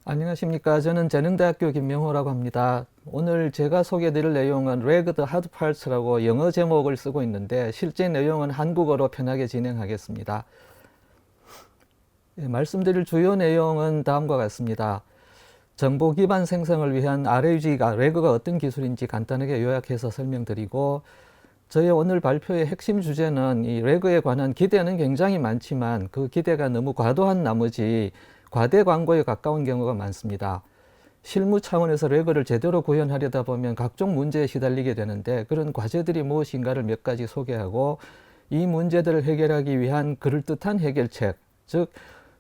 안녕하십니까. 저는 재능대학교 김명호라고 합니다. 오늘 제가 소개해드릴 내용은 Rag the Hard Parts라고 영어 제목을 쓰고 있는데 실제 내용은 한국어로 편하게 진행하겠습니다. 말씀드릴 주요 내용은 다음과 같습니다. 정보 기반 생성을 위한 RAG가 Rag가 어떤 기술인지 간단하게 요약해서 설명드리고, 저희 오늘 발표의 핵심 주제는 이 Rag에 관한 기대는 굉장히 많지만 그 기대가 너무 과도한 나머지 과대 광고에 가까운 경우가 많습니다. 실무 차원에서 Rag를 제대로 구현하려다 보면 각종 문제에 시달리게 되는데, 그런 과제들이 무엇인가를 몇 가지 소개하고, 이 문제들을 해결하기 위한 그럴듯한 해결책, 즉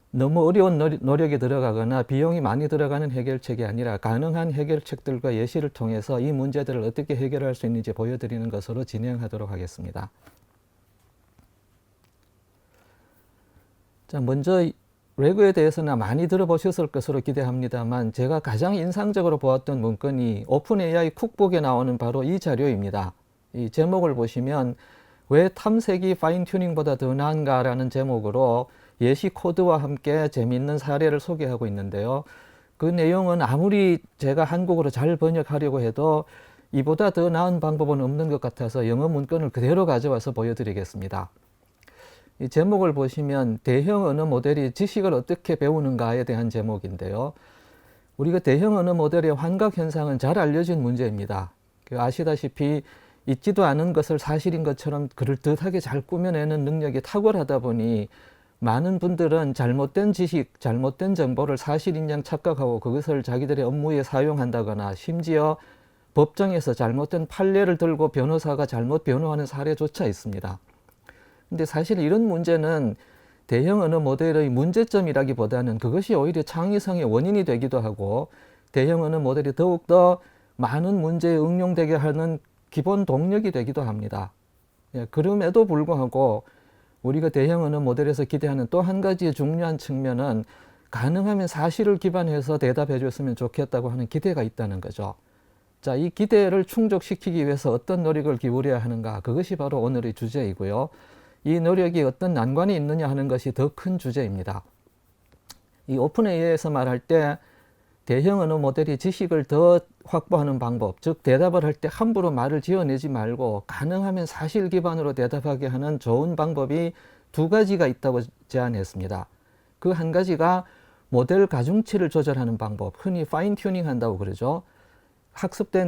너무 어려운 노력이 들어가거나 비용이 많이 들어가는 해결책이 아니라 가능한 해결책들과 예시를 통해서 이 문제들을 어떻게 해결할 수 있는지 보여드리는 것으로 진행하도록 하겠습니다. 자, 먼저 Rag에 대해서는 많이 들어보셨을 것으로 기대합니다만, 제가 가장 인상적으로 보았던 문건이 오픈AI 쿡북에 나오는 바로 이 자료입니다. 이 제목을 보시면 왜 탐색이 파인튜닝보다 더 나은가라는 제목으로 예시 코드와 함께 재미있는 사례를 소개하고 있는데요. 그 내용은 아무리 제가 한국어로 잘 번역하려고 해도 이보다 더 나은 방법은 없는 것 같아서 영어 문건을 그대로 가져와서 보여드리겠습니다. 이 제목을 보시면 대형 언어 모델이 지식을 어떻게 배우는가에 대한 제목인데요. 우리가 대형 언어 모델의 환각 현상은 잘 알려진 문제입니다. 아시다시피 있지도 않은 것을 사실인 것처럼 그럴듯하게 잘 꾸며내는 능력이 탁월하다 보니 많은 분들은 잘못된 지식, 잘못된 정보를 사실인 양 착각하고 그것을 자기들의 업무에 사용한다거나, 심지어 법정에서 잘못된 판례를 들고 변호사가 잘못 변호하는 사례조차 있습니다. 근데 사실 이런 문제는 대형 언어 모델의 문제점이라기보다는 그것이 오히려 창의성의 원인이 되기도 하고, 대형 언어 모델이 더욱더 많은 문제에 응용되게 하는 기본 동력이 되기도 합니다. 그럼에도 불구하고 우리가 대형 언어 모델에서 기대하는 또 한 가지의 중요한 측면은 가능하면 사실을 기반해서 대답해 줬으면 좋겠다고 하는 기대가 있다는 거죠. 자, 이 기대를 충족시키기 위해서 어떤 노력을 기울여야 하는가, 그것이 바로 오늘의 주제이고요. 이 노력이 어떤 난관이 있느냐 하는 것이 더 큰 주제입니다. 이 오픈AI에서 말할 때 대형 언어 모델이 지식을 더 확보하는 방법, 즉 대답을 할 때 함부로 말을 지어내지 말고 가능하면 사실 기반으로 대답하게 하는 좋은 방법이 두 가지가 있다고 제안했습니다. 그 한 가지가 모델 가중치를 조절하는 방법, 흔히 파인 튜닝 한다고 그러죠.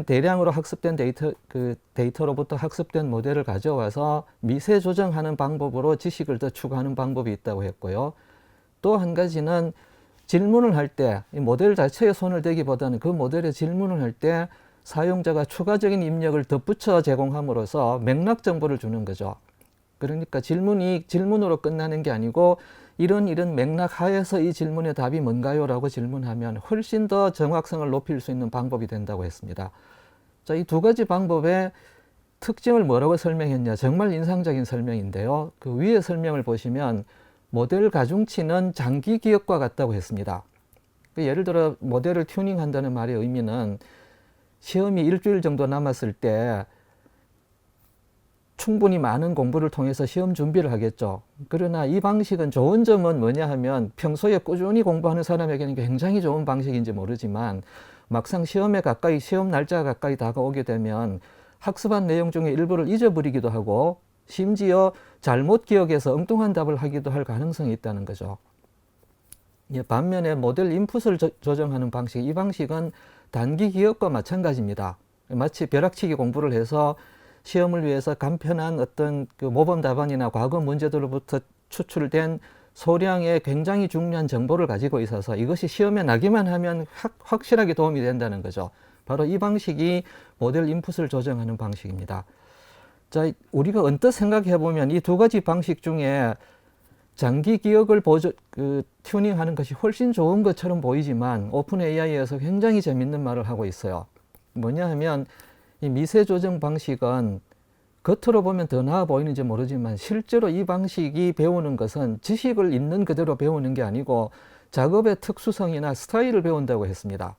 대량으로 학습된 데이터로부터 학습된 모델을 가져와서 미세 조정하는 방법으로 지식을 더 추가하는 방법이 있다고 했고요. 또 한 가지는 질문을 할 때 이 모델 자체에 손을 대기보다는 그 모델에 질문을 할 때 사용자가 추가적인 입력을 덧붙여 제공함으로써 맥락 정보를 주는 거죠. 그러니까 질문이 질문으로 끝나는 게 아니고 이런 맥락 하에서 이 질문의 답이 뭔가요? 라고 질문하면 훨씬 더 정확성을 높일 수 있는 방법이 된다고 했습니다. 자, 이 두 가지 방법의 특징을 뭐라고 설명했냐? 정말 인상적인 설명인데요. 그 위에 설명을 보시면 모델 가중치는 장기 기억과 같다고 했습니다. 예를 들어 모델을 튜닝한다는 말의 의미는 시험이 일주일 정도 남았을 때 충분히 많은 공부를 통해서 시험 준비를 하겠죠. 그러나 이 방식은 좋은 점은 뭐냐 하면 평소에 꾸준히 공부하는 사람에게는 굉장히 좋은 방식인지 모르지만 막상 시험 날짜가 가까이 다가오게 되면 학습한 내용 중에 일부를 잊어버리기도 하고, 심지어 잘못 기억해서 엉뚱한 답을 하기도 할 가능성이 있다는 거죠. 반면에 모델 인풋을 조정하는 방식, 이 방식은 단기 기억과 마찬가지입니다. 마치 벼락치기 공부를 해서 시험을 위해서 간편한 어떤 그 모범 답안이나 과거 문제들로부터 추출된 소량의 굉장히 중요한 정보를 가지고 있어서 이것이 시험에 나기만 하면 확실하게 도움이 된다는 거죠. 바로 이 방식이 모델 인풋을 조정하는 방식입니다. 자, 우리가 언뜻 생각해 보면 이 두 가지 방식 중에 장기 기억을 튜닝하는 것이 훨씬 좋은 것처럼 보이지만 오픈AI에서 굉장히 재밌는 말을 하고 있어요. 뭐냐 하면 이 미세 조정 방식은 겉으로 보면 더 나아 보이는지 모르지만 실제로 이 방식이 배우는 것은 지식을 있는 그대로 배우는 게 아니고 작업의 특수성이나 스타일을 배운다고 했습니다.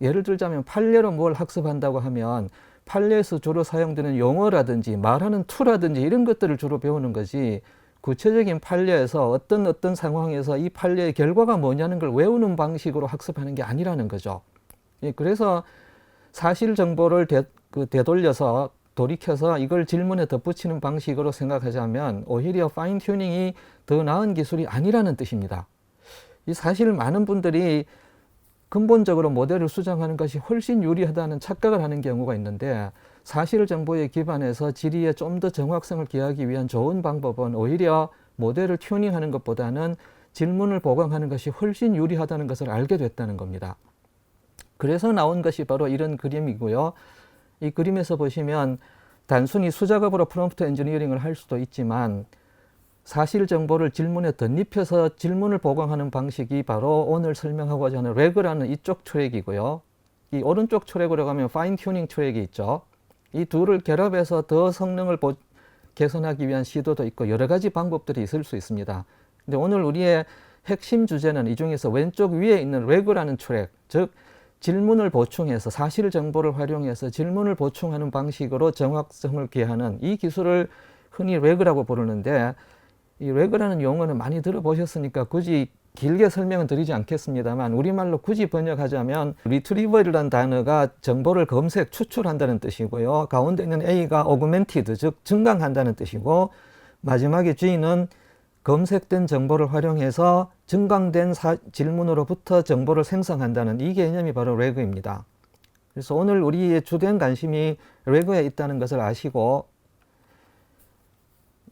예를 들자면 판례로 뭘 학습한다고 하면 판례에서 주로 사용되는 용어라든지 말하는 투라든지 이런 것들을 주로 배우는 거지, 구체적인 판례에서 어떤 상황에서 이 판례의 결과가 뭐냐는 걸 외우는 방식으로 학습하는 게 아니라는 거죠. 예, 그래서 사실 정보를 되돌려서 돌이켜서 이걸 질문에 덧붙이는 방식으로 생각하자면 오히려 파인 튜닝이 더 나은 기술이 아니라는 뜻입니다. 이 사실 많은 분들이 근본적으로 모델을 수정하는 것이 훨씬 유리하다는 착각을 하는 경우가 있는데, 사실 정보에 기반해서 질의에 좀 더 정확성을 기하기 위한 좋은 방법은 오히려 모델을 튜닝하는 것보다는 질문을 보강하는 것이 훨씬 유리하다는 것을 알게 됐다는 겁니다. 그래서 나온 것이 바로 이런 그림이고요. 이 그림에서 보시면 단순히 수작업으로 프롬프트 엔지니어링을 할 수도 있지만 사실 정보를 질문에 덧입혀서 질문을 보강하는 방식이 바로 오늘 설명하고자 하는 레그라는 이쪽 트랙이고요. 이 오른쪽 트랙으로 가면 파인 튜닝 트랙이 있죠. 이 둘을 결합해서 더 성능을 개선하기 위한 시도도 있고 여러 가지 방법들이 있을 수 있습니다. 근데 오늘 우리의 핵심 주제는 이 중에서 왼쪽 위에 있는 레그라는 트랙, 즉 질문을 보충해서 사실 정보를 활용해서 질문을 보충하는 방식으로 정확성을 기하는 이 기술을 흔히 레그라고 부르는데, 이 레그라는 용어는 많이 들어보셨으니까 굳이 길게 설명은 드리지 않겠습니다만 우리말로 굳이 번역하자면 retrieval이라는 단어가 정보를 검색, 추출한다는 뜻이고요. 가운데 있는 A가 augmented, 즉 증강한다는 뜻이고, 마지막에 G는 검색된 정보를 활용해서 증강된 질문으로부터 정보를 생성한다는 이 개념이 바로 레그입니다. 그래서 오늘 우리의 주된 관심이 레그에 있다는 것을 아시고,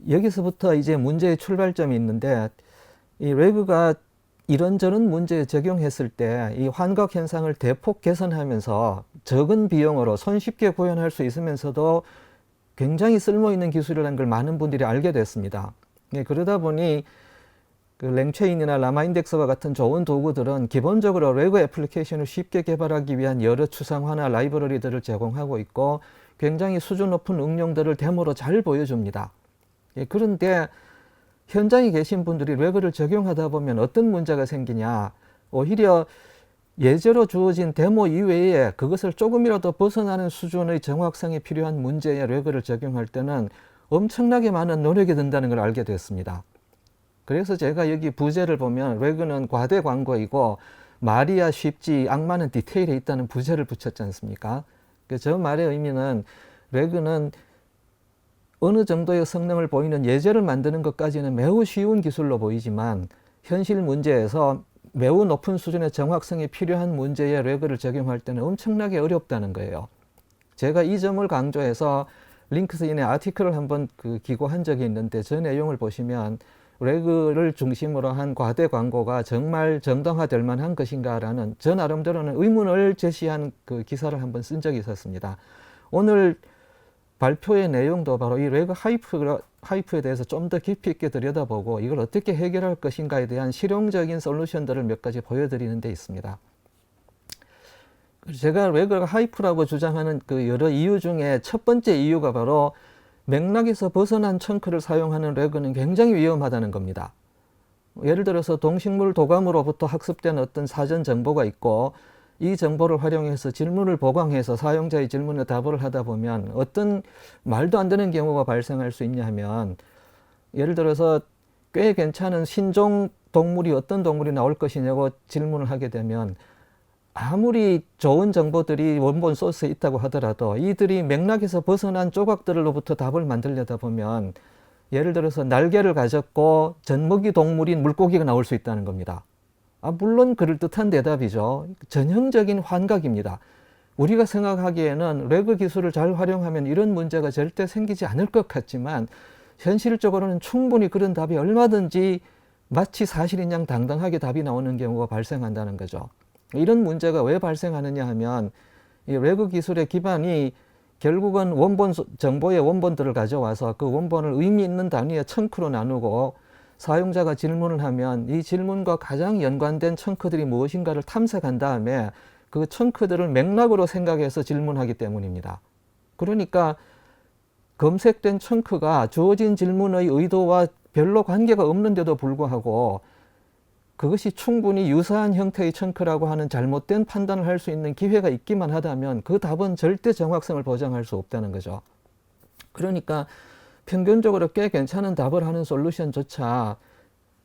여기서부터 이제 문제의 출발점이 있는데, 이 레그가 이런저런 문제에 적용했을 때 이 환각 현상을 대폭 개선하면서 적은 비용으로 손쉽게 구현할 수 있으면서도 굉장히 쓸모있는 기술이라는 걸 많은 분들이 알게 됐습니다. 예, 그러다 보니 그 랭체인이나 라마인덱스와 같은 좋은 도구들은 기본적으로 레그 애플리케이션을 쉽게 개발하기 위한 여러 추상화나 라이브러리들을 제공하고 있고 굉장히 수준 높은 응용들을 데모로 잘 보여줍니다. 예, 그런데 현장에 계신 분들이 레그를 적용하다 보면 어떤 문제가 생기냐, 오히려 예제로 주어진 데모 이외에 그것을 조금이라도 벗어나는 수준의 정확성이 필요한 문제에 레그를 적용할 때는 엄청나게 많은 노력이 든다는 걸 알게 됐습니다. 그래서 제가 여기 부제를 보면 레그는 과대 광고이고 말이야 쉽지 악마는 디테일에 있다는 부제를 붙였지 않습니까? 저 말의 의미는 레그는 어느 정도의 성능을 보이는 예제를 만드는 것까지는 매우 쉬운 기술로 보이지만 현실 문제에서 매우 높은 수준의 정확성이 필요한 문제에 레그를 적용할 때는 엄청나게 어렵다는 거예요. 제가 이 점을 강조해서 링크드인에 아티클을 한번 기고한 적이 있는데, 저 내용을 보시면 레그를 중심으로 한 과대 광고가 정말 정당화될 만한 것인가라는 저 나름대로는 의문을 제시한 그 기사를 한번 쓴 적이 있었습니다. 오늘 발표의 내용도 바로 이 레그 하이프에 대해서 좀 더 깊이 있게 들여다보고 이걸 어떻게 해결할 것인가에 대한 실용적인 솔루션들을 몇 가지 보여드리는 데 있습니다. 제가 레그가 하이프라고 주장하는 그 여러 이유 중에 첫 번째 이유가 바로 맥락에서 벗어난 청크를 사용하는 레그는 굉장히 위험하다는 겁니다. 예를 들어서 동식물 도감으로부터 학습된 어떤 사전 정보가 있고 이 정보를 활용해서 질문을 보강해서 사용자의 질문에 답을 하다 보면 어떤 말도 안 되는 경우가 발생할 수 있냐 하면, 예를 들어서 꽤 괜찮은 신종 동물이 어떤 동물이 나올 것이냐고 질문을 하게 되면 아무리 좋은 정보들이 원본 소스에 있다고 하더라도 이들이 맥락에서 벗어난 조각들로부터 답을 만들려다 보면 예를 들어서 날개를 가졌고 젖먹이 동물인 물고기가 나올 수 있다는 겁니다. 물론 그럴듯한 대답이죠. 전형적인 환각입니다. 우리가 생각하기에는 레그 기술을 잘 활용하면 이런 문제가 절대 생기지 않을 것 같지만 현실적으로는 충분히 그런 답이 얼마든지 마치 사실인 양 당당하게 답이 나오는 경우가 발생한다는 거죠. 이런 문제가 왜 발생하느냐 하면 이 레그 기술의 기반이 결국은 원본 정보의 원본들을 가져와서 그 원본을 의미 있는 단위의 청크로 나누고 사용자가 질문을 하면 이 질문과 가장 연관된 청크들이 무엇인가를 탐색한 다음에 그 청크들을 맥락으로 생각해서 질문하기 때문입니다. 그러니까 검색된 청크가 주어진 질문의 의도와 별로 관계가 없는데도 불구하고 그것이 충분히 유사한 형태의 청크라고 하는 잘못된 판단을 할 수 있는 기회가 있기만 하다면 그 답은 절대 정확성을 보장할 수 없다는 거죠. 그러니까 평균적으로 꽤 괜찮은 답을 하는 솔루션조차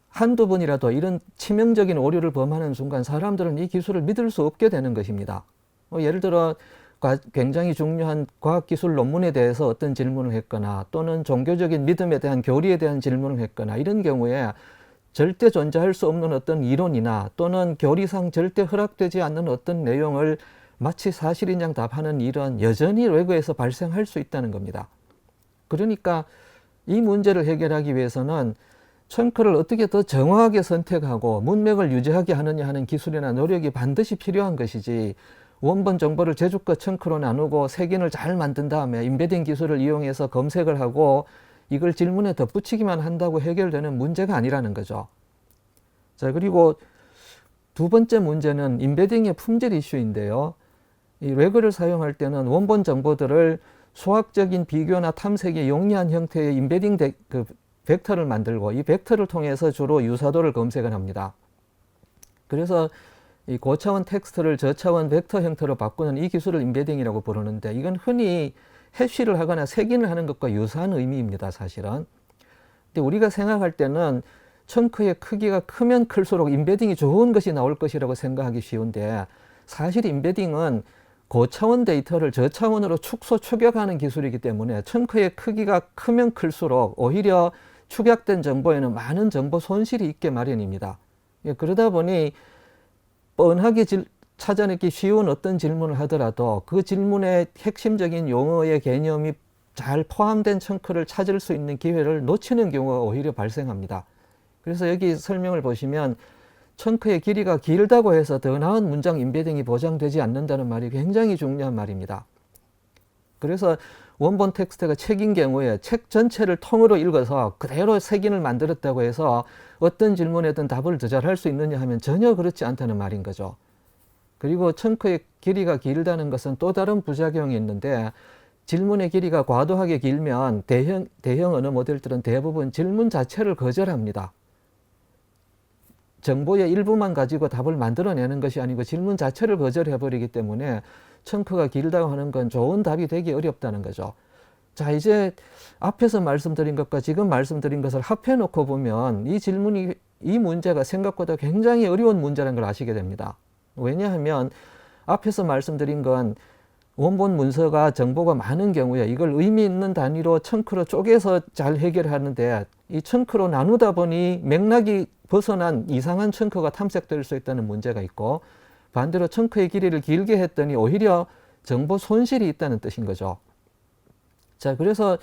한두 번이라도 이런 치명적인 오류를 범하는 순간 사람들은 이 기술을 믿을 수 없게 되는 것입니다. 예를 들어 굉장히 중요한 과학기술 논문에 대해서 어떤 질문을 했거나 또는 종교적인 믿음에 대한 교리에 대한 질문을 했거나 이런 경우에 절대 존재할 수 없는 어떤 이론이나 또는 교리상 절대 허락되지 않는 어떤 내용을 마치 사실인 양 답하는 일은 여전히 외국에서 발생할 수 있다는 겁니다. 그러니까 이 문제를 해결하기 위해서는 청크를 어떻게 더 정확하게 선택하고 문맥을 유지하게 하느냐 하는 기술이나 노력이 반드시 필요한 것이지, 원본 정보를 제주껏 청크로 나누고 색인을 잘 만든 다음에 인베딩 기술을 이용해서 검색을 하고 이걸 질문에 덧붙이기만 한다고 해결되는 문제가 아니라는 거죠. 자, 그리고 두 번째 문제는 인베딩의 품질 이슈인데요. 이 레그를 사용할 때는 원본 정보들을 수학적인 비교나 탐색에 용이한 형태의 인베딩 벡터를 만들고 이 벡터를 통해서 주로 유사도를 검색을 합니다. 그래서 이 고차원 텍스트를 저차원 벡터 형태로 바꾸는 이 기술을 인베딩이라고 부르는데, 이건 흔히 해시를 하거나 색인을 하는 것과 유사한 의미입니다, 사실은. 근데 우리가 생각할 때는 청크의 크기가 크면 클수록 인베딩이 좋은 것이 나올 것이라고 생각하기 쉬운데, 사실 인베딩은 고차원 데이터를 저차원으로 축소, 축약하는 기술이기 때문에 청크의 크기가 크면 클수록 오히려 축약된 정보에는 많은 정보 손실이 있게 마련입니다. 그러다 보니 뻔하게 찾아내기 쉬운 어떤 질문을 하더라도 그 질문의 핵심적인 용어의 개념이 잘 포함된 청크를 찾을 수 있는 기회를 놓치는 경우가 오히려 발생합니다. 그래서 여기 설명을 보시면 청크의 길이가 길다고 해서 더 나은 문장 인베딩이 보장되지 않는다는 말이 굉장히 중요한 말입니다. 그래서 원본 텍스트가 책인 경우에 책 전체를 통으로 읽어서 그대로 색인을 만들었다고 해서 어떤 질문에든 답을 더 잘할 수 있느냐 하면 전혀 그렇지 않다는 말인 거죠. 그리고 청크의 길이가 길다는 것은 또 다른 부작용이 있는데, 질문의 길이가 과도하게 길면 대형 언어 모델들은 대부분 질문 자체를 거절합니다. 정보의 일부만 가지고 답을 만들어내는 것이 아니고 질문 자체를 거절해버리기 때문에 청크가 길다고 하는 건 좋은 답이 되기 어렵다는 거죠. 자, 이제 앞에서 말씀드린 것과 지금 말씀드린 것을 합해 놓고 보면 이 문제가 생각보다 굉장히 어려운 문제라는 걸 아시게 됩니다. 왜냐하면 앞에서 말씀드린 건 원본 문서가 정보가 많은 경우에 이걸 의미 있는 단위로 청크로 쪼개서 잘 해결하는데, 이 청크로 나누다 보니 맥락이 벗어난 이상한 청크가 탐색될 수 있다는 문제가 있고, 반대로 청크의 길이를 길게 했더니 오히려 정보 손실이 있다는 뜻인 거죠. 자, 그래서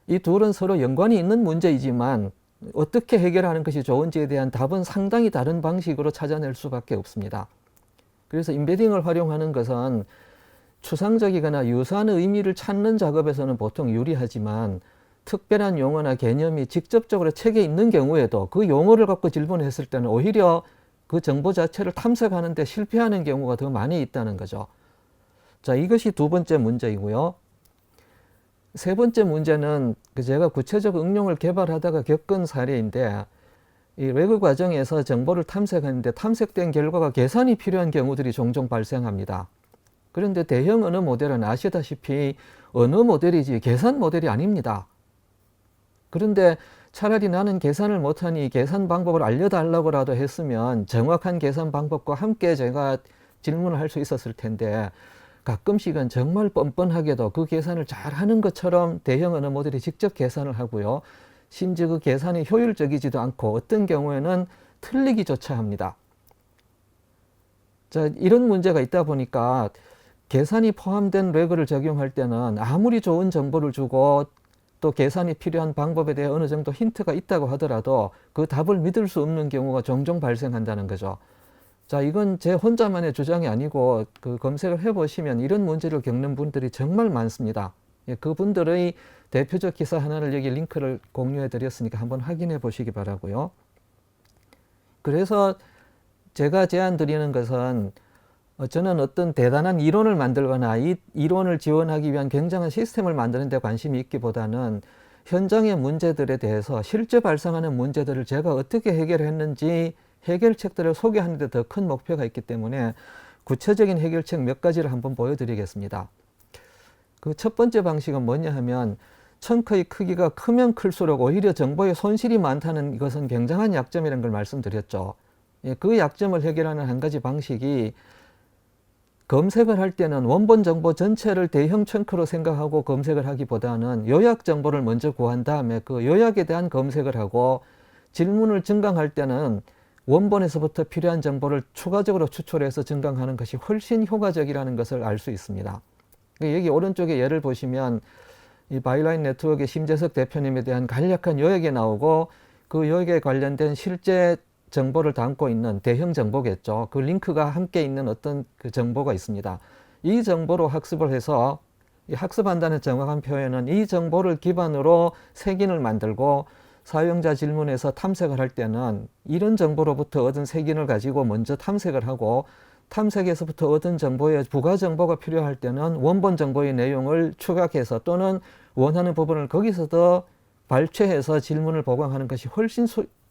이 둘은 서로 연관이 있는 문제이지만 어떻게 해결하는 것이 좋은지에 대한 답은 상당히 다른 방식으로 찾아낼 수밖에 없습니다. 그래서 인베딩을 활용하는 것은 추상적이거나 유사한 의미를 찾는 작업에서는 보통 유리하지만, 특별한 용어나 개념이 직접적으로 책에 있는 경우에도 그 용어를 갖고 질문했을 때는 오히려 그 정보 자체를 탐색하는 데 실패하는 경우가 더 많이 있다는 거죠. 자, 이것이 두 번째 문제이고요. 세 번째 문제는 제가 구체적 응용을 개발하다가 겪은 사례인데, 이 레그 과정에서 정보를 탐색하는데 탐색된 결과가 계산이 필요한 경우들이 종종 발생합니다. 그런데 대형 언어 모델은 아시다시피 언어 모델이지 계산 모델이 아닙니다. 그런데 차라리 나는 계산을 못하니 계산 방법을 알려달라고라도 했으면 정확한 계산 방법과 함께 제가 질문을 할 수 있었을 텐데, 가끔씩은 정말 뻔뻔하게도 그 계산을 잘 하는 것처럼 대형 언어 모델이 직접 계산을 하고요. 심지어 그 계산이 효율적이지도 않고 어떤 경우에는 틀리기조차 합니다. 자, 이런 문제가 있다 보니까 계산이 포함된 레그를 적용할 때는 아무리 좋은 정보를 주고 또 계산이 필요한 방법에 대해 어느 정도 힌트가 있다고 하더라도 그 답을 믿을 수 없는 경우가 종종 발생한다는 거죠. 자, 이건 제 혼자만의 주장이 아니고 그 검색을 해보시면 이런 문제를 겪는 분들이 정말 많습니다. 그분들의 대표적 기사 하나를 여기 링크를 공유해 드렸으니까 한번 확인해 보시기 바라고요. 그래서 제가 제안 드리는 것은 저는 어떤 대단한 이론을 만들거나 이 이론을 지원하기 위한 굉장한 시스템을 만드는 데 관심이 있기보다는 현장의 문제들에 대해서 실제 발생하는 문제들을 제가 어떻게 해결했는지 해결책들을 소개하는 데 더 큰 목표가 있기 때문에 구체적인 해결책 몇 가지를 한번 보여드리겠습니다. 그 첫 번째 방식은 뭐냐 하면, 청크의 크기가 크면 클수록 오히려 정보에 손실이 많다는 이것은 굉장한 약점이라는 걸 말씀드렸죠. 예, 그 약점을 해결하는 한 가지 방식이 검색을 할 때는 원본 정보 전체를 대형 청크로 생각하고 검색을 하기보다는 요약 정보를 먼저 구한 다음에 그 요약에 대한 검색을 하고 질문을 증강할 때는 원본에서부터 필요한 정보를 추가적으로 추출해서 증강하는 것이 훨씬 효과적이라는 것을 알 수 있습니다. 여기 오른쪽에 예를 보시면 이 바이라인 네트워크의 심재석 대표님에 대한 간략한 요약이 나오고 그 요약에 관련된 실제 정보를 담고 있는 대형 정보겠죠. 그 링크가 함께 있는 어떤 그 정보가 있습니다. 이 정보로 학습을 해서 이 학습한다는 정확한 표현은 이 정보를 기반으로 색인을 만들고 사용자 질문에서 탐색을 할 때는 이런 정보로부터 얻은 색인을 가지고 먼저 탐색을 하고 탐색에서부터 얻은 정보에 부가 정보가 필요할 때는 원본 정보의 내용을 추각해서 또는 원하는 부분을 거기서 더 발췌해서 질문을 보강하는 것이 훨씬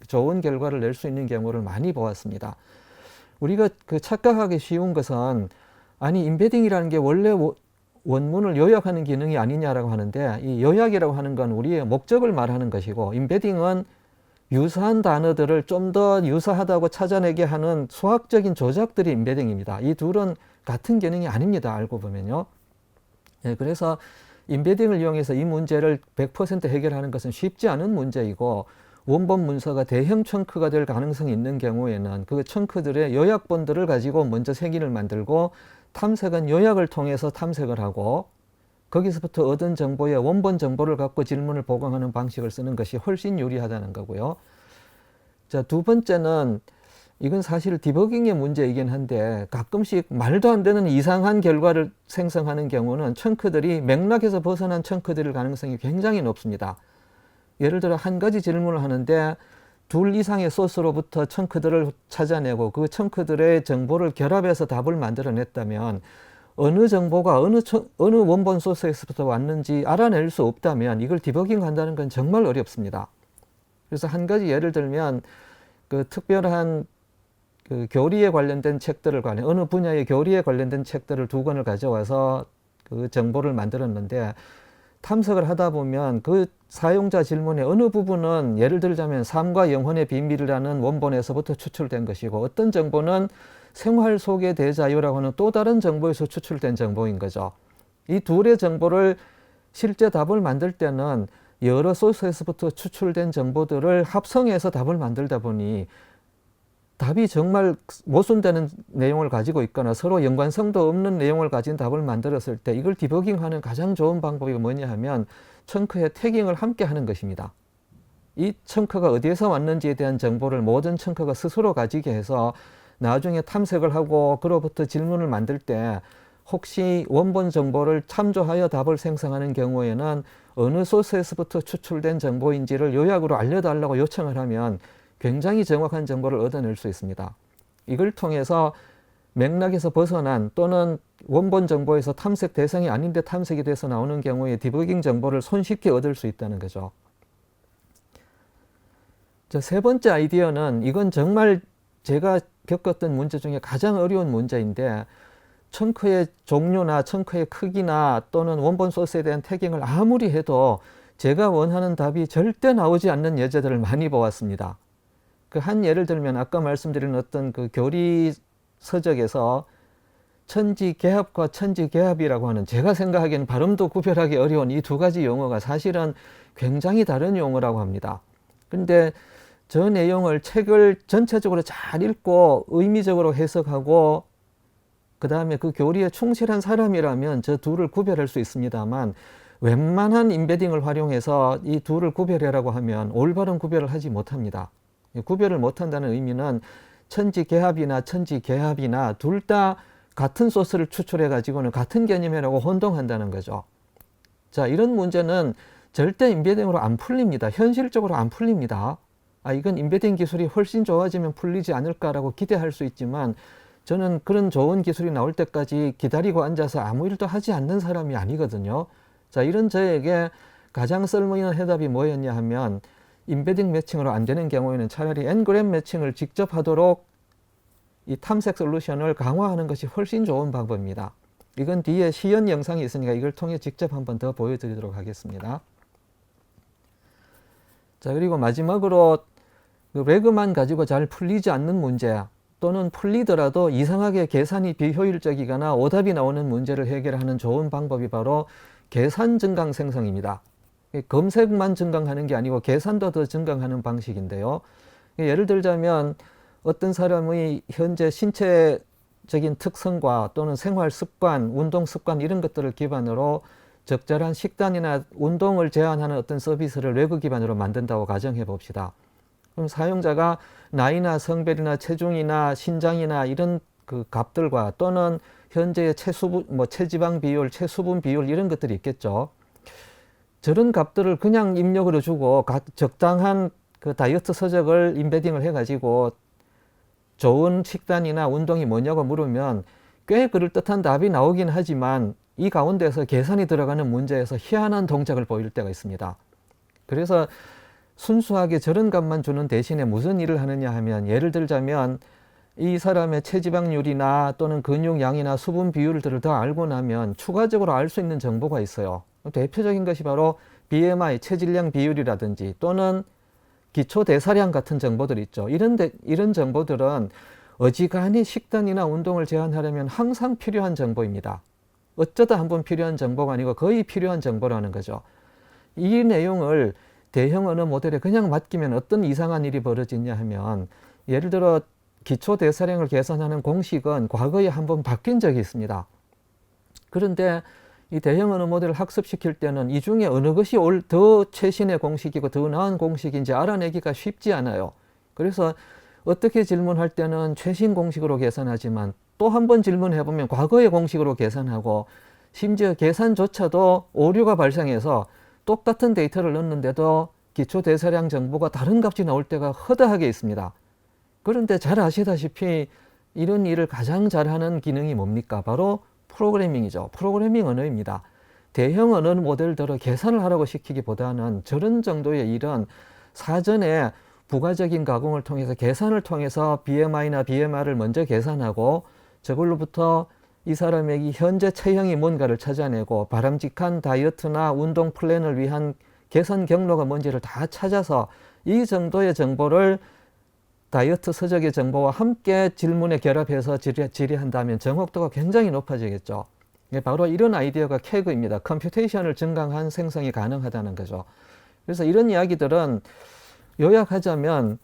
좋은 결과를 낼 수 있는 경우를 많이 보았습니다. 우리가 그 착각하기 쉬운 것은 아니 임베딩이라는 게 원래 원문을 요약하는 기능이 아니냐라고 하는데 이 요약이라고 하는 건 우리의 목적을 말하는 것이고 임베딩은 유사한 단어들을 좀 더 유사하다고 찾아내게 하는 수학적인 조작들이 임베딩입니다. 이 둘은 같은 기능이 아닙니다. 알고 보면요. 예, 그래서 임베딩을 이용해서 이 문제를 100% 해결하는 것은 쉽지 않은 문제이고 원본 문서가 대형 청크가 될 가능성이 있는 경우에는 그 청크들의 요약본들을 가지고 먼저 색인을 만들고 탐색은 요약을 통해서 탐색을 하고 거기서부터 얻은 정보의 원본 정보를 갖고 질문을 보강하는 방식을 쓰는 것이 훨씬 유리하다는 거고요. 자, 두 번째는 이건 사실 디버깅의 문제이긴 한데 가끔씩 말도 안 되는 이상한 결과를 생성하는 경우는 청크들이 맥락에서 벗어난 청크들일 가능성이 굉장히 높습니다. 예를 들어 한 가지 질문을 하는데 둘 이상의 소스로부터 청크들을 찾아내고 그 청크들의 정보를 결합해서 답을 만들어냈다면 어느 정보가 어느 원본 소스에서부터 왔는지 알아낼 수 없다면 이걸 디버깅 한다는 건 정말 어렵습니다. 그래서 한 가지 예를 들면 그 특별한 그 교리에 관련된 책들을 어느 분야의 교리에 관련된 책들을 2권을 가져와서 그 정보를 만들었는데 탐색을 하다 보면 그 사용자 질문의 어느 부분은 예를 들자면 삶과 영혼의 비밀이라는 원본에서부터 추출된 것이고 어떤 정보는 생활 속의 대자유라고 하는 또 다른 정보에서 추출된 정보인 거죠. 이 둘의 정보를 실제 답을 만들 때는 여러 소스에서부터 추출된 정보들을 합성해서 답을 만들다 보니 답이 정말 모순되는 내용을 가지고 있거나 서로 연관성도 없는 내용을 가진 답을 만들었을 때 이걸 디버깅하는 가장 좋은 방법이 뭐냐 하면 청크의 태깅을 함께 하는 것입니다. 이 청크가 어디에서 왔는지에 대한 정보를 모든 청크가 스스로 가지게 해서 나중에 탐색을 하고 그로부터 질문을 만들 때 혹시 원본 정보를 참조하여 답을 생성하는 경우에는 어느 소스에서부터 추출된 정보인지를 요약으로 알려달라고 요청을 하면 굉장히 정확한 정보를 얻어낼 수 있습니다. 이걸 통해서 맥락에서 벗어난 또는 원본 정보에서 탐색 대상이 아닌데 탐색이 돼서 나오는 경우에 디버깅 정보를 손쉽게 얻을 수 있다는 거죠. 자, 세 번째 아이디어는 이건 정말 제가 겪었던 문제 중에 가장 어려운 문제인데 청크의 종류나 청크의 크기나 또는 원본 소스에 대한 태깅을 아무리 해도 제가 원하는 답이 절대 나오지 않는 예제들을 많이 보았습니다. 그 한 예를 들면 아까 말씀드린 어떤 그 교리 서적에서 천지개합과 천지개합이라고 하는 제가 생각하기에는 발음도 구별하기 어려운 이 두 가지 용어가 사실은 굉장히 다른 용어라고 합니다. 근데 저 내용을 책을 전체적으로 잘 읽고 의미적으로 해석하고 그 다음에 그 교리에 충실한 사람이라면 저 둘을 구별할 수 있습니다만 웬만한 임베딩을 활용해서 이 둘을 구별하라고 하면 올바른 구별을 하지 못합니다. 구별을 못한다는 의미는 천지개합이나 천지개합이나 둘 다 같은 소스를 추출해 가지고는 같은 개념이라고 혼동한다는 거죠. 자, 이런 문제는 절대 임베딩으로 안 풀립니다. 현실적으로 안 풀립니다. 이건 임베딩 기술이 훨씬 좋아지면 풀리지 않을까라고 기대할 수 있지만 저는 그런 좋은 기술이 나올 때까지 기다리고 앉아서 아무 일도 하지 않는 사람이 아니거든요. 자, 이런 저에게 가장 쓸모있는 해답이 뭐였냐 하면 임베딩 매칭으로 안 되는 경우에는 차라리 엔그램 매칭을 직접 하도록 이 탐색 솔루션을 강화하는 것이 훨씬 좋은 방법입니다. 이건 뒤에 시연 영상이 있으니까 이걸 통해 직접 한번 더 보여드리도록 하겠습니다. 자, 그리고 마지막으로 그 레그만 가지고 잘 풀리지 않는 문제 또는 풀리더라도 이상하게 계산이 비효율적이거나 오답이 나오는 문제를 해결하는 좋은 방법이 바로 계산 증강 생성입니다. 검색만 증강하는 게 아니고 계산도 더 증강하는 방식인데요. 예를 들자면 어떤 사람의 현재 신체적인 특성과 또는 생활 습관, 운동 습관 이런 것들을 기반으로 적절한 식단이나 운동을 제한하는 어떤 서비스를 외부 기반으로 만든다고 가정해 봅시다. 그럼 사용자가 나이나 성별이나 체중이나 신장이나 이런 그 값들과 또는 현재의 체지방 비율, 체수분 비율 이런 것들이 있겠죠. 저런 값들을 그냥 입력으로 주고 적당한 그 다이어트 서적을 임베딩을 해가지고 좋은 식단이나 운동이 뭐냐고 물으면 꽤 그럴듯한 답이 나오긴 하지만 이 가운데서 계산이 들어가는 문제에서 희한한 동작을 보일 때가 있습니다. 그래서 순수하게 저런 값만 주는 대신에 무슨 일을 하느냐 하면 예를 들자면 이 사람의 체지방률이나 또는 근육량이나 수분 비율들을 더 알고 나면 추가적으로 알 수 있는 정보가 있어요. 대표적인 것이 바로 BMI, 체질량 비율이라든지 또는 기초 대사량 같은 정보들 있죠. 이런 정보들은 어지간히 식단이나 운동을 제한하려면 항상 필요한 정보입니다. 어쩌다 한번 필요한 정보가 아니고 거의 필요한 정보라는 거죠. 이 내용을 대형 언어 모델에 그냥 맡기면 어떤 이상한 일이 벌어지냐 하면 예를 들어 기초 대사량을 계산하는 공식은 과거에 한번 바뀐 적이 있습니다. 그런데 이 대형 언어 모델을 학습시킬 때는 이 중에 어느 것이 더 최신의 공식이고 더 나은 공식인지 알아내기가 쉽지 않아요. 그래서 어떻게 질문할 때는 최신 공식으로 계산하지만 또 한 번 질문해보면 과거의 공식으로 계산하고 심지어 계산조차도 오류가 발생해서 똑같은 데이터를 넣는데도 기초 대사량 정보가 다른 값이 나올 때가 허다하게 있습니다. 그런데 잘 아시다시피 이런 일을 가장 잘하는 기능이 뭡니까? 바로 프로그래밍이죠. 프로그래밍 언어입니다. 대형 언어 모델들을 계산을 하라고 시키기보다는 저런 정도의 일은 사전에 부가적인 가공을 통해서 계산을 통해서 BMI나 BMR을 먼저 계산하고 저걸로부터 이 사람에게 현재 체형이 뭔가를 찾아내고 바람직한 다이어트나 운동 플랜을 위한 개선 경로가 뭔지를 다 찾아서 이 정도의 정보를 다이어트 서적의 정보와 함께 질문에 결합해서 질의한다면 정확도가 굉장히 높아지겠죠. 바로 이런 아이디어가 캐그입니다. 컴퓨테이션을 증강한 생성이 가능하다는 거죠. 그래서 이런 이야기들은 요약하자면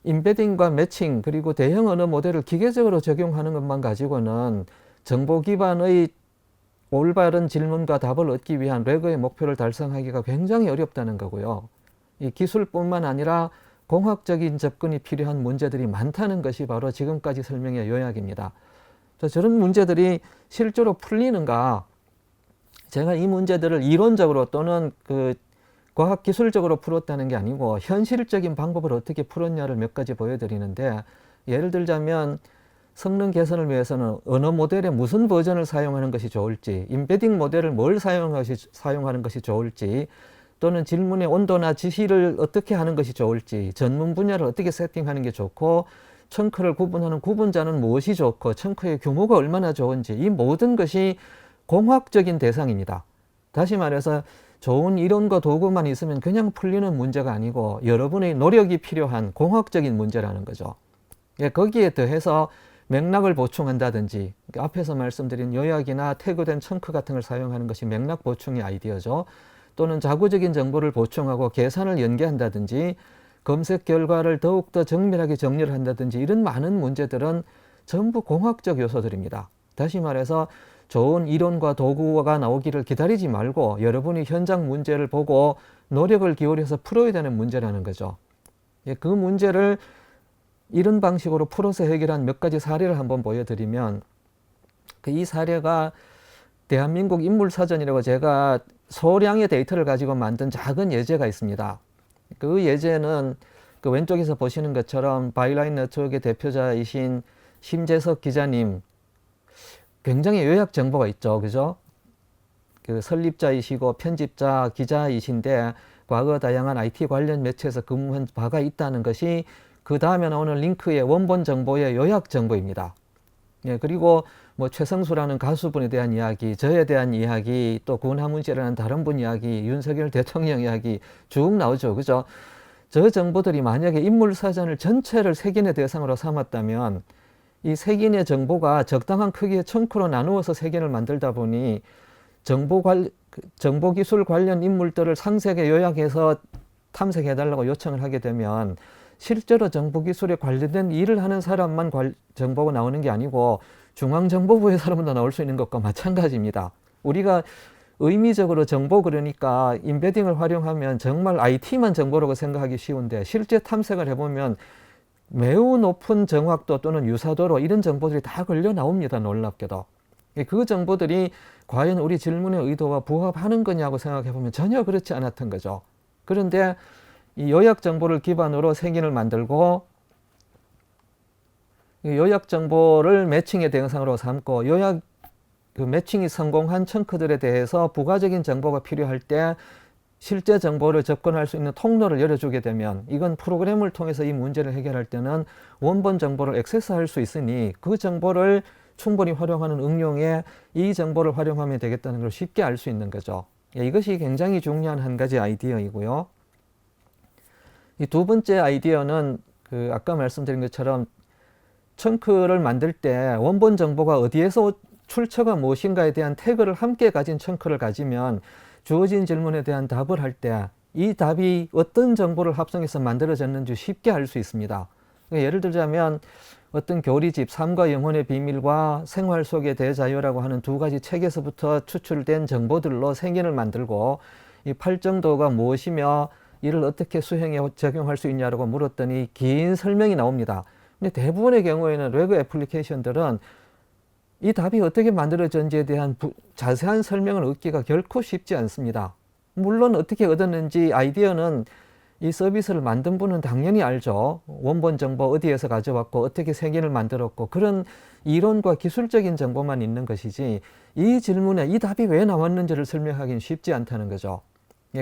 임베딩과 매칭 그리고 대형 언어 모델을 기계적으로 적용하는 것만 가지고는 정보 기반의 올바른 질문과 답을 얻기 위한 레그의 목표를 달성하기가 굉장히 어렵다는 거고요. 이 기술뿐만 아니라 공학적인 접근이 필요한 문제들이 많다는 것이 바로 지금까지 설명의 요약입니다. 저런 문제들이 실제로 풀리는가? 제가 이 문제들을 이론적으로 또는 과학기술적으로 풀었다는 게 아니고 현실적인 방법을 어떻게 풀었냐를 몇 가지 보여드리는데 예를 들자면 성능 개선을 위해서는 언어 모델의 무슨 버전을 사용하는 것이 좋을지, 임베딩 모델을 뭘 사용하는 것이 좋을지, 또는 질문의 온도나 지시를 어떻게 하는 것이 좋을지, 전문 분야를 어떻게 세팅하는 게 좋고, 청크를 구분하는 구분자는 무엇이 좋고, 청크의 규모가 얼마나 좋은지, 이 모든 것이 공학적인 대상입니다. 다시 말해서 좋은 이론과 도구만 있으면 그냥 풀리는 문제가 아니고 여러분의 노력이 필요한 공학적인 문제라는 거죠. 거기에 더해서 맥락을 보충한다든지 앞에서 말씀드린 요약이나 태그된 청크 같은 걸 사용하는 것이 맥락 보충의 아이디어죠. 또는 자구적인 정보를 보충하고 계산을 연계한다든지 검색 결과를 더욱더 정밀하게 정리를 한다든지 이런 많은 문제들은 전부 공학적 요소들입니다. 다시 말해서 좋은 이론과 도구가 나오기를 기다리지 말고 여러분이 현장 문제를 보고 노력을 기울여서 풀어야 되는 문제라는 거죠. 그 문제를 이런 방식으로 풀어서 해결한 몇 가지 사례를 한번 보여드리면 이 사례가 대한민국 인물사전이라고 제가 소량의 데이터를 가지고 만든 작은 예제가 있습니다. 그 예제는 그 왼쪽에서 보시는 것처럼 바이라인 네트워크의 대표자이신 심재석 기자님 굉장히 요약 정보가 있죠. 그죠? 그 설립자이시고 편집자, 기자이신데 과거 다양한 IT 관련 매체에서 근무한 바가 있다는 것이 그 다음에 나오는 링크의 원본 정보의 요약 정보입니다. 그리고 최성수라는 가수분에 대한 이야기, 저에 대한 이야기, 또 군하문 씨라는 다른 분 이야기, 윤석열 대통령 이야기 쭉 나오죠. 그죠? 저 정보들이 만약에 인물사전을 전체를 색인의 대상으로 삼았다면 이 색인의 정보가 적당한 크기의 청크로 나누어서 색인을 만들다 보니 정보기술 관련 인물들을 상세하게 요약해서 탐색해달라고 요청을 하게 되면 실제로 정보기술에 관련된 일을 하는 사람만 정보가 나오는 게 아니고 중앙정보부의 사람도 나올 수 있는 것과 마찬가지입니다. 우리가 의미적으로 정보 그러니까 인베딩을 활용하면 정말 IT만 정보라고 생각하기 쉬운데 실제 탐색을 해보면 매우 높은 정확도 또는 유사도로 이런 정보들이 다 걸려 나옵니다. 놀랍게도. 그 정보들이 과연 우리 질문의 의도와 부합하는 거냐고 생각해보면 전혀 그렇지 않았던 거죠. 그런데 이 요약 정보를 기반으로 색인을 만들고 요약 정보를 매칭의 대상으로 삼고 그 매칭이 성공한 청크들에 대해서 부가적인 정보가 필요할 때 실제 정보를 접근할 수 있는 통로를 열어주게 되면 이건 프로그램을 통해서 이 문제를 해결할 때는 원본 정보를 액세스할 수 있으니 그 정보를 충분히 활용하는 응용에 이 정보를 활용하면 되겠다는 걸 쉽게 알 수 있는 거죠. 이것이 굉장히 중요한 한 가지 아이디어이고요. 이 두 번째 아이디어는 아까 말씀드린 것처럼 청크를 만들 때 원본 정보가 어디에서 출처가 무엇인가에 대한 태그를 함께 가진 청크를 가지면 주어진 질문에 대한 답을 할 때 이 답이 어떤 정보를 합성해서 만들어졌는지 쉽게 알 수 있습니다. 예를 들자면 어떤 교리집 삶과 영혼의 비밀과 생활 속의 대자유라고 하는 두 가지 책에서부터 추출된 정보들로 생인을 만들고 이 팔정도가 무엇이며 이를 어떻게 수행에 적용할 수 있냐고 물었더니 긴 설명이 나옵니다. 근데 대부분의 경우에는 레고 애플리케이션들은 이 답이 어떻게 만들어졌는지에 대한 자세한 설명을 얻기가 결코 쉽지 않습니다. 물론 어떻게 얻었는지 아이디어는 이 서비스를 만든 분은 당연히 알죠. 원본 정보 어디에서 가져왔고 어떻게 색인을 만들었고 그런 이론과 기술적인 정보만 있는 것이지 이 질문에 이 답이 왜 나왔는지를 설명하기는 쉽지 않다는 거죠.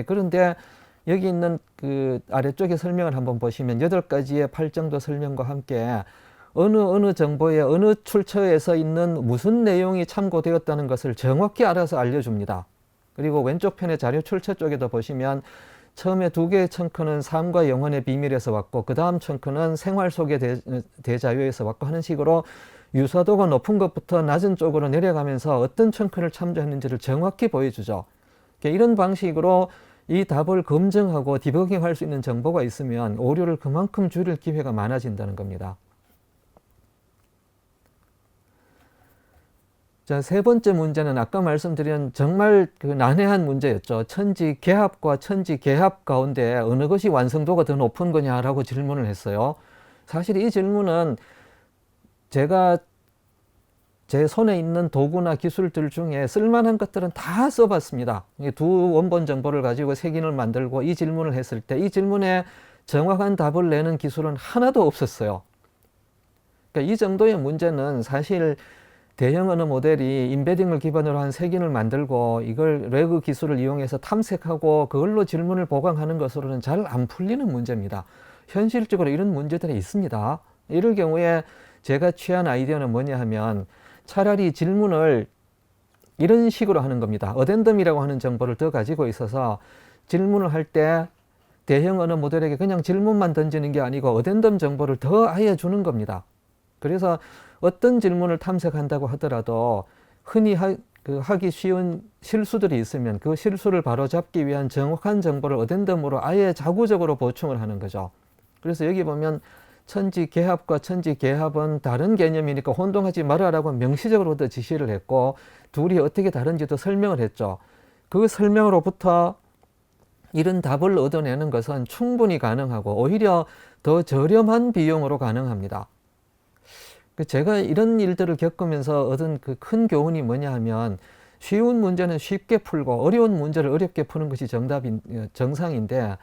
그런데 여기 있는 아래쪽에 설명을 한번 보시면 8가지의 팔정도 설명과 함께 어느 정보에 어느 출처에서 있는 무슨 내용이 참고되었다는 것을 정확히 알아서 알려줍니다. 그리고 왼쪽 편의 자료 출처 쪽에도 보시면 처음에 2개의 청크는 삶과 영혼의 비밀에서 왔고 그 다음 청크는 생활 속의 대자유에서 왔고 하는 식으로 유사도가 높은 것부터 낮은 쪽으로 내려가면서 어떤 청크를 참조했는지를 정확히 보여주죠. 이런 방식으로 이 답을 검증하고 디버깅할 수 있는 정보가 있으면 오류를 그만큼 줄일 기회가 많아진다는 겁니다. 자, 세 번째 문제는 아까 말씀드린 정말 난해한 문제였죠. 천지 개합과 천지 개합 가운데 어느 것이 완성도가 더 높은 거냐라고 질문을 했어요. 사실 이 질문은 제가 제 손에 있는 도구나 기술들 중에 쓸만한 것들은 다 써봤습니다. 두 원본 정보를 가지고 색인을 만들고 이 질문을 했을 때 이 질문에 정확한 답을 내는 기술은 하나도 없었어요. 그러니까 이 정도의 문제는 사실 대형 언어 모델이 인베딩을 기반으로 한 색인을 만들고 이걸 레그 기술을 이용해서 탐색하고 그걸로 질문을 보강하는 것으로는 잘 안 풀리는 문제입니다. 현실적으로 이런 문제들이 있습니다. 이럴 경우에 제가 취한 아이디어는 뭐냐 하면 차라리 질문을 이런 식으로 하는 겁니다. 어덴덤이라고 하는 정보를 더 가지고 있어서 질문을 할 때 대형 언어 모델에게 그냥 질문만 던지는 게 아니고 어덴덤 정보를 더 아예 주는 겁니다. 그래서 어떤 질문을 탐색한다고 하더라도 흔히 하기 쉬운 실수들이 있으면 그 실수를 바로잡기 위한 정확한 정보를 어덴덤으로 아예 자구적으로 보충을 하는 거죠. 그래서 여기 보면 천지 개합과 천지 개합은 다른 개념이니까 혼동하지 말아라고 명시적으로도 지시를 했고 둘이 어떻게 다른지도 설명을 했죠. 그 설명으로부터 이런 답을 얻어내는 것은 충분히 가능하고 오히려 더 저렴한 비용으로 가능합니다. 제가 이런 일들을 겪으면서 얻은 큰 교훈이 뭐냐 하면 쉬운 문제는 쉽게 풀고 어려운 문제를 어렵게 푸는 것이 정상인데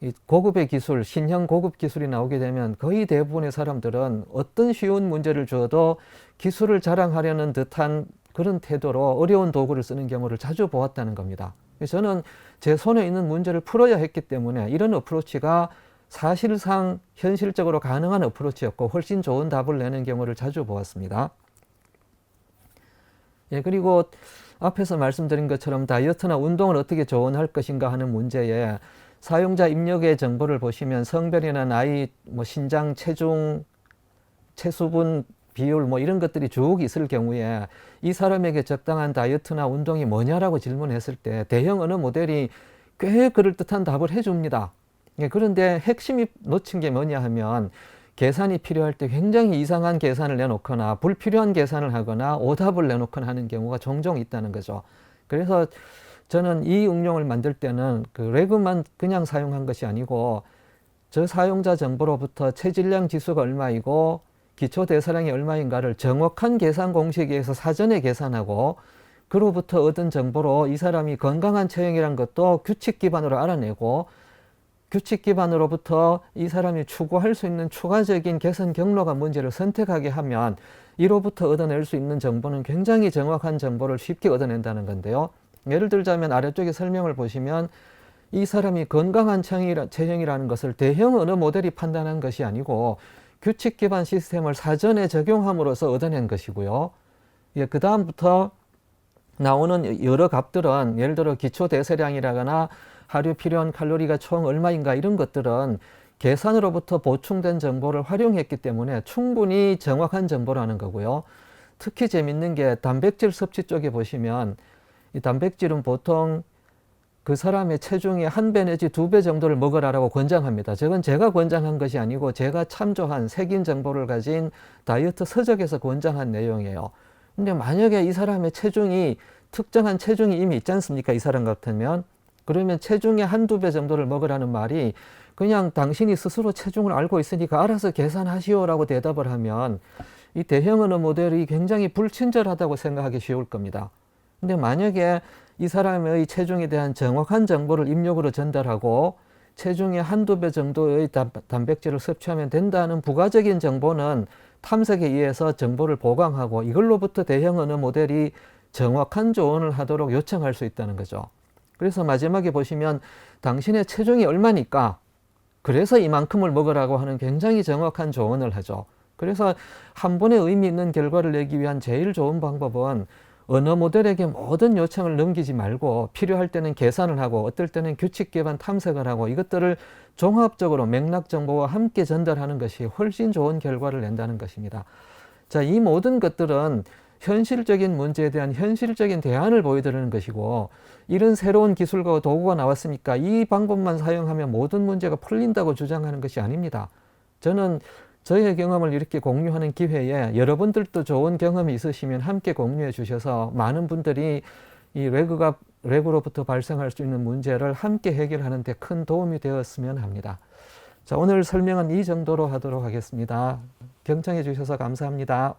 이 고급의 기술, 신형 고급 기술이 나오게 되면 거의 대부분의 사람들은 어떤 쉬운 문제를 줘도 기술을 자랑하려는 듯한 그런 태도로 어려운 도구를 쓰는 경우를 자주 보았다는 겁니다. 저는 제 손에 있는 문제를 풀어야 했기 때문에 이런 어프로치가 사실상 현실적으로 가능한 어프로치였고 훨씬 좋은 답을 내는 경우를 자주 보았습니다. 그리고 앞에서 말씀드린 것처럼 다이어트나 운동을 어떻게 조언할 것인가 하는 문제에 사용자 입력의 정보를 보시면 성별이나 나이, 뭐 신장, 체중, 체수분 비율 뭐 이런 것들이 쭉 있을 경우에 이 사람에게 적당한 다이어트나 운동이 뭐냐라고 질문했을 때 대형 언어 모델이 꽤 그럴듯한 답을 해줍니다. 그런데 핵심이 놓친 게 뭐냐 하면 계산이 필요할 때 굉장히 이상한 계산을 내놓거나 불필요한 계산을 하거나 오답을 내놓거나 하는 경우가 종종 있다는 거죠. 그래서 저는 이 응용을 만들 때는 그 레그만 그냥 사용한 것이 아니고 저 사용자 정보로부터 체질량 지수가 얼마이고 기초 대사량이 얼마인가를 정확한 계산 공식에 의해서 사전에 계산하고 그로부터 얻은 정보로 이 사람이 건강한 체형이란 것도 규칙 기반으로 알아내고 규칙 기반으로부터 이 사람이 추구할 수 있는 추가적인 개선 경로가 문제를 선택하게 하면 이로부터 얻어낼 수 있는 정보는 굉장히 정확한 정보를 쉽게 얻어낸다는 건데요. 예를 들자면 아래쪽에 설명을 보시면 이 사람이 건강한 체형이라는 것을 대형 언어 모델이 판단한 것이 아니고 규칙 기반 시스템을 사전에 적용함으로써 얻어낸 것이고요. 그 다음부터 나오는 여러 값들은 예를 들어 기초 대사량이라거나 하루 필요한 칼로리가 총 얼마인가 이런 것들은 계산으로부터 보충된 정보를 활용했기 때문에 충분히 정확한 정보라는 거고요. 특히 재밌는 게 단백질 섭취 쪽에 보시면 이 단백질은 보통 그 사람의 체중의 1배 내지 2배 정도를 먹으라고 권장합니다. 저건 제가 권장한 것이 아니고 제가 참조한 색인 정보를 가진 다이어트 서적에서 권장한 내용이에요. 근데 만약에 이 사람의 체중이 특정한 체중이 이미 있지 않습니까? 이 사람 같으면. 그러면 체중의 1~2배 정도를 먹으라는 말이 그냥 당신이 스스로 체중을 알고 있으니까 알아서 계산하시오라고 대답을 하면 이 대형 언어 모델이 굉장히 불친절하다고 생각하기 쉬울 겁니다. 근데 만약에 이 사람의 체중에 대한 정확한 정보를 입력으로 전달하고 체중의 1~2배 정도의 단백질을 섭취하면 된다는 부가적인 정보는 탐색에 의해서 정보를 보강하고 이걸로부터 대형 언어 모델이 정확한 조언을 하도록 요청할 수 있다는 거죠. 그래서 마지막에 보시면 당신의 체중이 얼마니까 그래서 이만큼을 먹으라고 하는 굉장히 정확한 조언을 하죠. 그래서 한 번에 의미 있는 결과를 내기 위한 제일 좋은 방법은 언어 모델에게 모든 요청을 넘기지 말고 필요할 때는 계산을 하고 어떨 때는 규칙 기반 탐색을 하고 이것들을 종합적으로 맥락 정보와 함께 전달하는 것이 훨씬 좋은 결과를 낸다는 것입니다. 자, 이 모든 것들은 현실적인 문제에 대한 현실적인 대안을 보여드리는 것이고 이런 새로운 기술과 도구가 나왔으니까 이 방법만 사용하면 모든 문제가 풀린다고 주장하는 것이 아닙니다. 저는 저의 경험을 이렇게 공유하는 기회에 여러분들도 좋은 경험이 있으시면 함께 공유해 주셔서 많은 분들이 이 레그로부터 발생할 수 있는 문제를 함께 해결하는 데 큰 도움이 되었으면 합니다. 자, 오늘 설명은 이 정도로 하도록 하겠습니다. 경청해 주셔서 감사합니다.